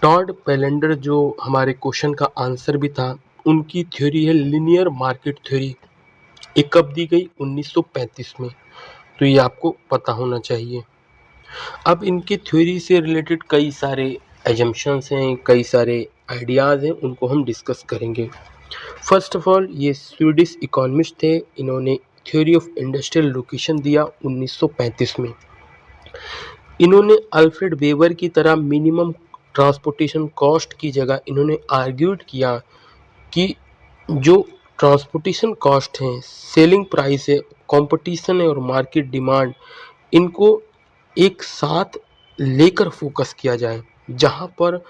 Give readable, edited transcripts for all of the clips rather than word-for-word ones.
Tod पैलेंडर जो हमारे question का आंसर भी था, उनकी थ्योरी है लीनियर मार्केट थ्योरी। ये कब दी गई? 1935 में। तो ये आपको पता होना चाहिए। अब इनकी थ्योरी से रिलेटेड कई सारे एजम्पशंस हैं, कई सारे आइडियाज़ हैं, उनको हम डिस्कस करेंगे। फर्स्ट ऑफ ऑल, ये स्वीडिश इकोनॉमिस्ट थे। इन्होंने थ्योरी ऑफ इंडस्ट्रियल लोकेशन दिया 1935 में। इन्होंने अल्फ्रेड वेबर की तरह मिनिमम ट्रांसपोर्टेशन कॉस्ट की जगह इन्होंने आर्ग्यूड किया कि जो ट्रांसपोर्टेशन कॉस्ट है, सेलिंग प्राइस है, कंपटीशन है और मार्केट डिमांड, इनको एक साथ लेकर फोकस किया जाए, जहां पर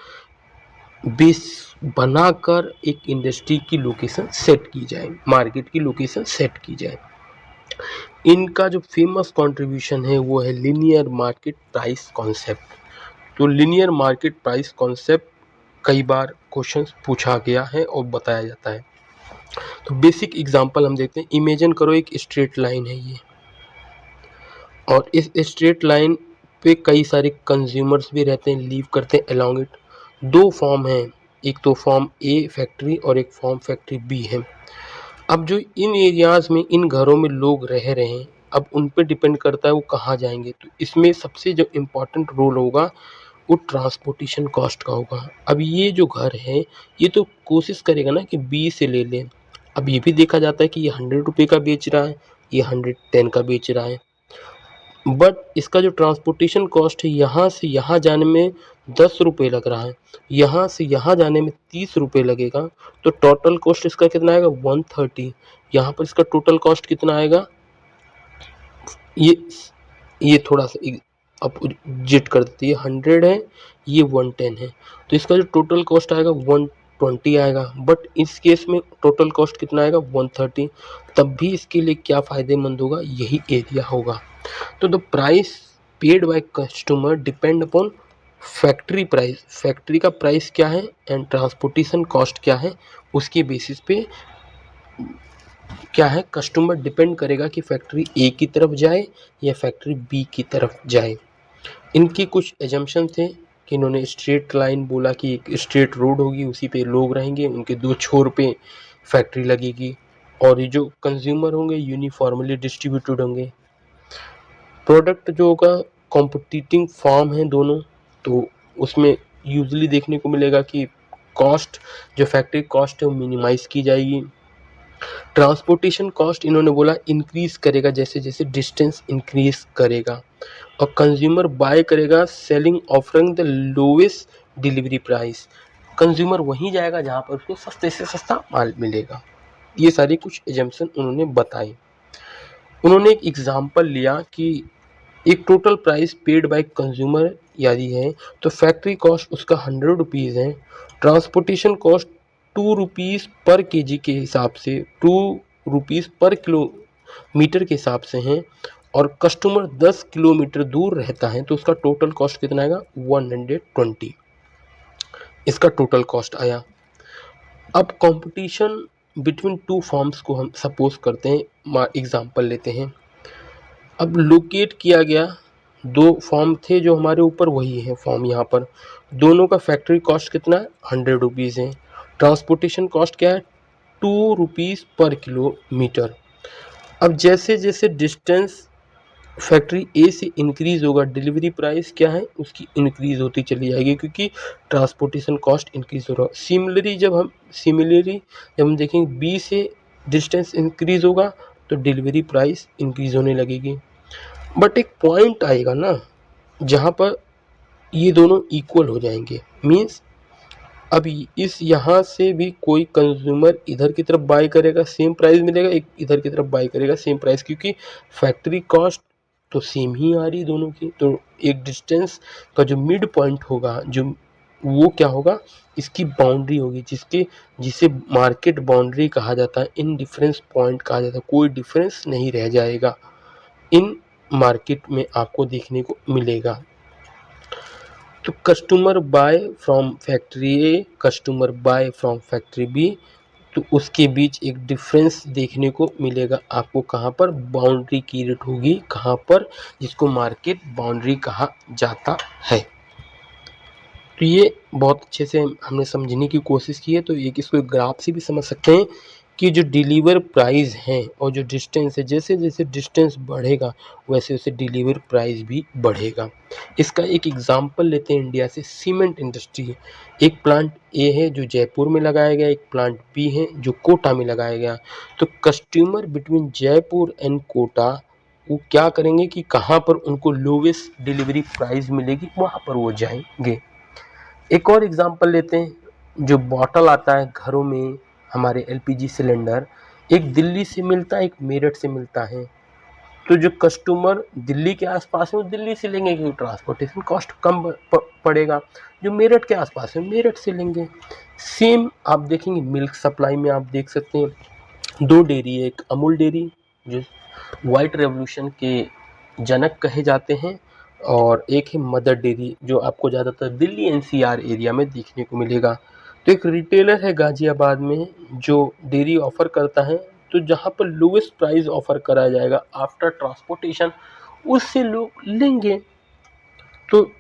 बेस बनाकर एक इंडस्ट्री की लोकेशन सेट की जाए, मार्केट की लोकेशन सेट की जाए। इनका जो फेमस कंट्रीब्यूशन है वो है लीनियर मार्केट प्राइस कॉन्सेप्ट। तो लीनियर मार्केट प्राइस कॉन्सेप्ट कई बार क्वेश्चंस पूछा गया है और बताया जाता है। तो बेसिक एग्जांपल हम देखते हैं। इमेजिन करो एक स्ट्रेट लाइन है ये, और इस स्ट्रेट लाइन पे कई सारे कंज्यूमर्स भी रहते हैं, लीव करते हैं अलोंग इट। दो फॉर्म हैं, एक तो फॉर्म ए फैक्ट्री और एक फॉर्म फैक्ट्री बी है। अब जो इन एरियाज में, इन घरों में लोग रह रहे हैं, अब उन पे डिपेंड करता है वो कहाँ जाएंगे। तो इसमें सबसे जो इम्पोर्टेंट रोल होगा वो ट्रांसपोर्टेशन कॉस्ट का होगा। अब ये जो घर है, ये तो कोशिश करेगा ना कि बी से ले लें। अब ये भी देखा जाता है कि ये 100 रुपये का बेच रहा है, ये 110 का बेच रहा है, बट इसका जो ट्रांसपोर्टेशन कॉस्ट है, यहाँ से यहाँ जाने में 10 रुपये लग रहा है, यहाँ से यहाँ जाने में 30 रुपये लगेगा। तो टोटल कॉस्ट इसका कितना आएगा? 130। यहाँ पर इसका टोटल कॉस्ट कितना आएगा? ये थोड़ा सा अपोजिट कर देती है, 100 है, ये 110 है, तो इसका जो टोटल कॉस्ट आएगा 120 आएगा। बट इस केस में टोटल कॉस्ट कितना आएगा? 130। तब भी इसके लिए क्या फ़ायदेमंद होगा? यही एरिया होगा। तो the price paid by customer depend upon factory price. Factory का प्राइस क्या है एंड ट्रांसपोर्टेशन कॉस्ट क्या है, उसके बेसिस पे क्या है, कस्टमर डिपेंड करेगा कि फैक्ट्री ए की तरफ जाए या फैक्ट्री बी की तरफ जाए। इनके कुछ एजम्पशन थे कि इन्होंने स्ट्रेट लाइन बोला कि एक स्ट्रेट रोड होगी, उसी पे लोग रहेंगे, उनके दो छोर पे फैक्ट्री लगेगी, और ये जो कंज्यूमर होंगे यूनिफॉर्मली डिस्ट्रीब्यूटेड होंगे। प्रोडक्ट जो होगा, कॉम्पिटिटिंग फॉर्म है दोनों, तो उसमें यूजली देखने को मिलेगा कि कॉस्ट, जो फैक्ट्री कॉस्ट है वो मिनिमाइज की जाएगी। ट्रांसपोर्टेशन कॉस्ट इन्होंने बोला इंक्रीज करेगा जैसे जैसे डिस्टेंस इंक्रीज करेगा, और कंज्यूमर बाय करेगा selling offering the lowest delivery price. Consumer वहीं जाएगा जहां पर उसको सस्ते से सस्ता माल मिलेगा। ये सारी कुछ एजम्पशन उन्होंने बताए। उन्होंने एक एग्जांपल लिया कि एक total price paid by consumer यदि है, तो फैक्ट्री कॉस्ट उसका 100 रुपीज़ है, ट्रांसपोर्टेशन कॉस्ट 2 रुपीज़ पर केजी के हिसाब से, 2 रुपीज़ पर किलोमीटर के हिसाब से हैं, और कस्टमर 10 किलोमीटर दूर रहता है, तो उसका टोटल कॉस्ट कितना आएगा? 120 इसका टोटल कॉस्ट आया। अब कंपटीशन बिटवीन टू फॉर्म्स को हम सपोज करते हैं, एग्जांपल लेते हैं। अब लोकेट किया गया, दो फॉर्म थे जो हमारे ऊपर, वही है फॉर्म यहाँ पर। दोनों का फैक्ट्री कॉस्ट कितना है? 100 रुपीज़ है। ट्रांसपोर्टेशन कॉस्ट क्या है? 2 रुपीज़ पर किलोमीटर। अब जैसे जैसे डिस्टेंस फैक्ट्री ए से इंक्रीज होगा, डिलीवरी प्राइस क्या है उसकी इंक्रीज होती चली जाएगी, क्योंकि ट्रांसपोर्टेशन कॉस्ट इंक्रीज हो रहा है। सिमिलरली जब हम देखेंगे बी से डिस्टेंस इंक्रीज होगा तो डिलीवरी प्राइस इंक्रीज होने लगेगी। बट एक पॉइंट आएगा ना जहाँ पर ये दोनों इक्वल हो जाएंगे, मीन्स अब इस यहाँ से भी कोई कंज्यूमर इधर की तरफ बाय करेगा, सेम प्राइस मिलेगा, एक इधर की तरफ बाय करेगा, सेम प्राइस, क्योंकि फैक्ट्री कॉस्ट तो सेम ही आ रही दोनों की। तो एक डिस्टेंस का जो मिड पॉइंट होगा, जो वो क्या होगा, इसकी बाउंड्री होगी, जिसे मार्केट बाउंड्री कहा जाता है, इन डिफरेंस पॉइंट कहा जाता है। कोई डिफरेंस नहीं रह जाएगा, इन मार्केट में आपको देखने को मिलेगा। तो customer buy from factory A, customer buy from factory B, तो उसके बीच एक डिफरेंस देखने को मिलेगा आपको। कहाँ पर बाउंड्री क्रिएट होगी, कहाँ पर, जिसको मार्केट बाउंड्री कहा जाता है। तो ये बहुत अच्छे से हमने समझने की कोशिश की है। तो एक इसको ग्राफ से भी समझ सकते हैं कि जो डिलीवर प्राइस है और जो डिस्टेंस है, जैसे जैसे डिस्टेंस बढ़ेगा वैसे वैसे डिलीवर प्राइस भी बढ़ेगा। इसका एक एग्जांपल लेते हैं इंडिया से, सीमेंट इंडस्ट्री। एक प्लांट ए है जो जयपुर में लगाया गया, एक प्लांट बी है जो कोटा में लगाया गया। तो customer between Jaipur and Kota वो क्या करेंगे कि कहाँ पर उनको लोवेस्ट डिलीवरी प्राइस मिलेगी वहाँ पर वो जाएंगे। एक और एग्जांपल लेते हैं, जो बॉटल आता है घरों में हमारे एलपीजी सिलेंडर, एक दिल्ली से मिलता है, एक मेरठ से मिलता है। तो जो कस्टमर दिल्ली के आसपास है वो दिल्ली से लेंगे क्योंकि ट्रांसपोर्टेशन कॉस्ट कम पड़ेगा। जो मेरठ के आसपास है मेरठ से लेंगे। सेम आप देखेंगे मिल्क सप्लाई में, आप देख सकते हैं 2 डेयरी है, एक अमूल डेयरी जो व्हाइट रेवोल्यूशन के जनक कहे जाते हैं, और एक है मदर डेयरी जो आपको ज़्यादातर दिल्ली एनसीआर एरिया में देखने को मिलेगा। तो एक रिटेलर है गाजियाबाद में जो डेयरी ऑफर करता है, तो जहाँ पर लोवेस्ट प्राइस ऑफर करा जाएगा आफ्टर ट्रांसपोर्टेशन उससे लोग लेंगे। तो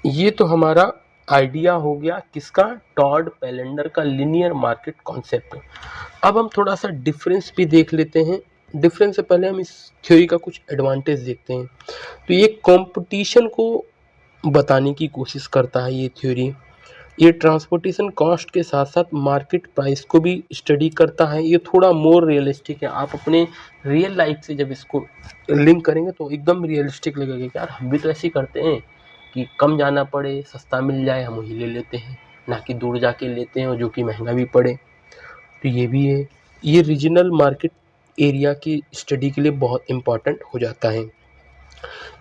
ये तो हमारा आइडिया हो गया किसका, टॉड पैलेंडर का लीनियर मार्केट कॉन्सेप्ट। अब हम थोड़ा सा डिफरेंस भी देख लेते हैं। डिफरेंस से पहले हम इस थ्योरी का कुछ एडवांटेज देखते हैं। तो ये कंपटीशन को बताने की कोशिश करता है ये थ्योरी। ये ट्रांसपोर्टेशन कॉस्ट के साथ साथ मार्केट प्राइस को भी स्टडी करता है। ये थोड़ा मोर रियलिस्टिक है। आप अपने रियल लाइफ से जब इसको लिंक करेंगे तो एकदम रियलिस्टिक लगेगा कि यार हम भी तो ऐसे ही करते हैं कि कम जाना पड़े, सस्ता मिल जाए, हम वही ले लेते हैं, ना कि दूर जाके लेते हैं और जो कि महंगा भी पड़े। तो ये भी है। ये रीजनल मार्केट एरिया की स्टडी के लिए बहुत इम्पॉर्टेंट हो जाता है।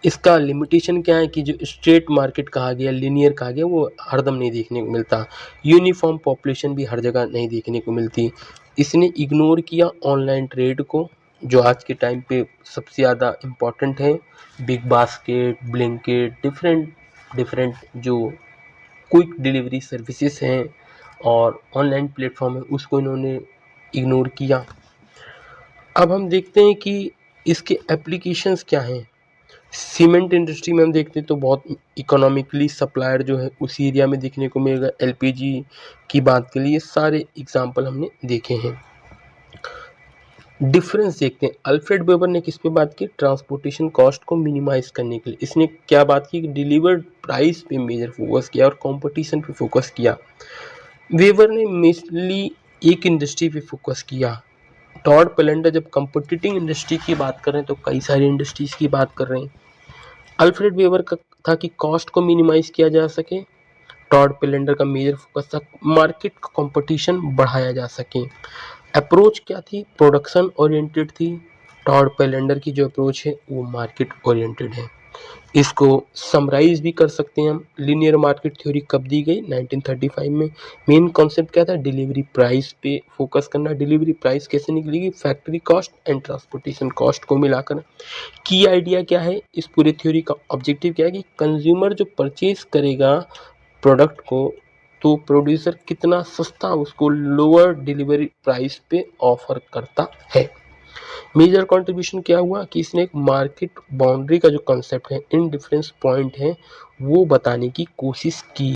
इसका लिमिटेशन क्या है कि जो स्ट्रेट मार्केट कहा गया, लीनियर कहा गया, वो हरदम नहीं देखने को मिलता। यूनिफॉर्म पॉपुलेशन भी हर जगह नहीं देखने को मिलती। इसने इग्नोर किया ऑनलाइन ट्रेड को, जो आज के टाइम पे सबसे ज़्यादा इम्पॉर्टेंट है। Big basket, Blinkit, different different जो क्विक डिलीवरी सर्विसेज हैं और ऑनलाइन प्लेटफॉर्म है उसको इन्होंने इग्नोर किया। अब हम देखते हैं कि इसके एप्लीकेशंस क्या हैं। सीमेंट इंडस्ट्री में हम देखते हैं तो बहुत इकोनॉमिकली सप्लायर जो है उसी एरिया में देखने को मिलेगा। एलपीजी की बात के लिए सारे एग्जांपल हमने देखे हैं। डिफरेंस देखते हैं। अल्फ्रेड वेबर ने किस पे बात की, ट्रांसपोर्टेशन कॉस्ट को मिनिमाइज करने के लिए। इसने क्या बात की, डिलीवर्ड प्राइस पे मेजर फोकस किया और कंपटीशन पे फोकस किया। वेबर ने मेनली एक इंडस्ट्री पे फोकस किया। टॉड पैलेंडर जब कंपटीटिंग इंडस्ट्री की बात कर रहे हैं तो कई सारी इंडस्ट्रीज की बात कर रहे हैं। अल्फ्रेड वेबर का था कि कॉस्ट को मिनिमाइज किया जा सके। टॉड पैलेंडर का मेजर फोकस था मार्केट का कंपटीशन बढ़ाया जा सके। अप्रोच क्या थी, प्रोडक्शन ओरिएंटेड थी। टॉड पैलेंडर की जो अप्रोच है वो मार्केट ओरिएंटेड है। इसको समराइज भी कर सकते हैं हम। लीनियर मार्केट थ्योरी कब दी गई, 1935 में। मेन कॉन्सेप्ट क्या था, डिलीवरी प्राइस पे फोकस करना। डिलीवरी प्राइस कैसे निकलेगी, factory cost and transportation cost को मिलाकर। की आइडिया क्या है, इस पूरे थ्योरी का ऑब्जेक्टिव क्या है कि कंज्यूमर जो परचेज करेगा प्रोडक्ट को तो प्रोड्यूसर कितना सस्ता उसको लोअर डिलीवरी प्राइस पे ऑफर करता है। मेजर कंट्रीब्यूशन क्या हुआ कि इसने एक मार्केट बाउंड्री का जो कंसेप्ट है, इन डिफरेंस पॉइंट है, वो बताने की कोशिश की।